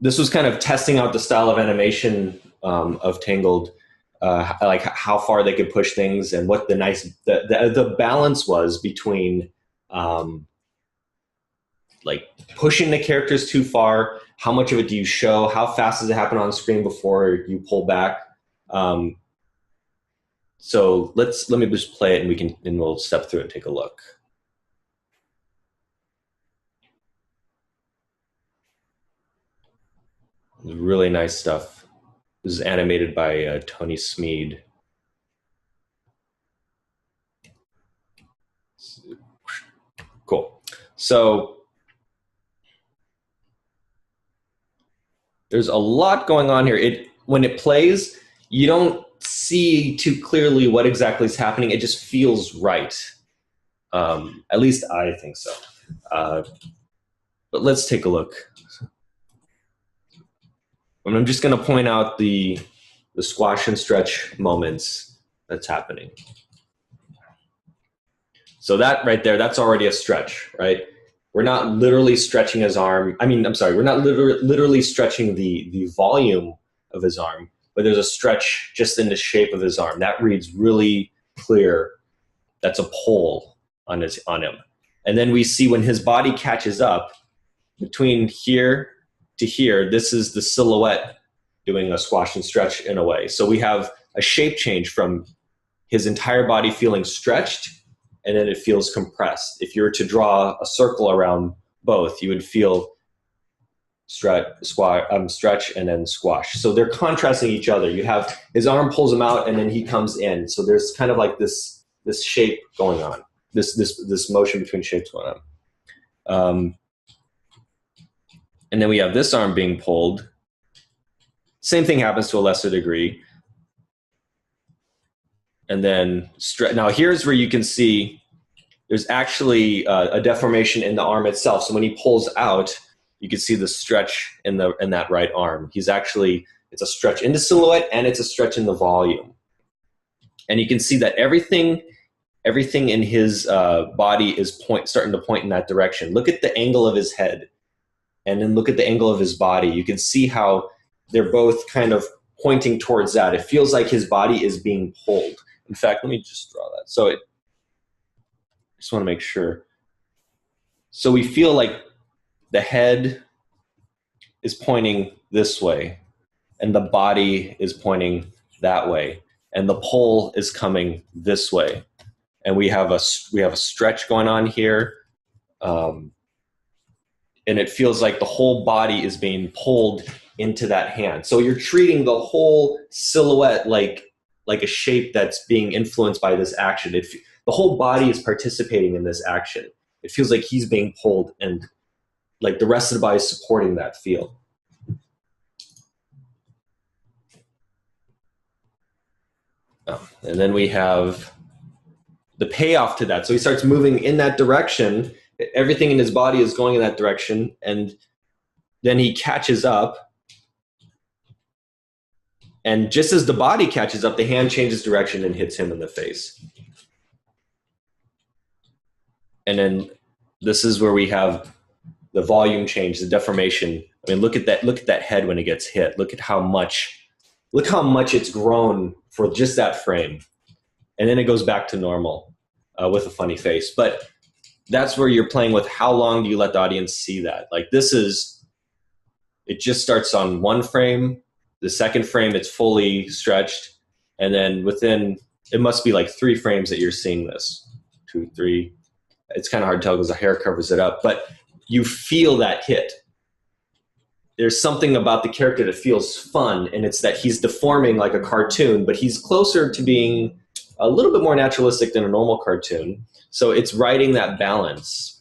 this was kind of testing out the style of animation of Tangled, like how far they could push things and what the balance was between like pushing the characters too far. How much of it do you show? How fast does it happen on screen before you pull back? So let me just play it, and we'll step through it and take a look. Really nice stuff. This is animated by Tony Smead. Cool. So there's a lot going on here. When it plays, you don't see too clearly what exactly is happening. It just feels right. At least I think so. But let's take a look. And I'm just going to point out the squash and stretch moments that's happening. So that right there, that's already a stretch, right? We're not literally stretching his arm. I mean, I'm sorry, we're not literally stretching the volume of his arm, but there's a stretch just in the shape of his arm. That reads really clear. That's a pull on him. And then we see when his body catches up, between here to here, this is the silhouette doing a squash and stretch in a way. So we have a shape change from his entire body feeling stretched, and then it feels compressed. If you were to draw a circle around both, you would feel stretch and then squash. So they're contrasting each other. You have his arm pulls him out, and then he comes in. So there's kind of like this shape going on, this motion between shapes going on. And then we have this arm being pulled. Same thing happens to a lesser degree. And then now here's where you can see there's actually a deformation in the arm itself. So when he pulls out, you can see the stretch in that right arm. It's a stretch in the silhouette, and it's a stretch in the volume. And you can see that everything in his body is starting to point in that direction. Look at the angle of his head, and then look at the angle of his body. You can see how they're both kind of pointing towards that. It feels like his body is being pulled. In fact, let me just draw that. So I just want to make sure. So we feel like the head is pointing this way, and the body is pointing that way, and the pull is coming this way. And we have a stretch going on here. And it feels like the whole body is being pulled into that hand. So you're treating the whole silhouette like a shape that's being influenced by this action. The whole body is participating in this action. It feels like he's being pulled, and like the rest of the body is supporting that feel. And then we have the payoff to that. So he starts moving in that direction. Everything in his body is going in that direction, and then he catches up. And just as the body catches up, the hand changes direction and hits him in the face. And then this is where we have the volume change, the deformation. I mean, look at that head when it gets hit. Look how much it's grown for just that frame. And then it goes back to normal with a funny face. But that's where you're playing with how long do you let the audience see that. Like it just starts on one frame. The second frame, it's fully stretched. And then it must be like 3 frames that you're seeing this. 2, 3. It's kind of hard to tell because the hair covers it up. But you feel that hit. There's something about the character that feels fun, and it's that he's deforming like a cartoon, but he's closer to being a little bit more naturalistic than a normal cartoon. So it's writing that balance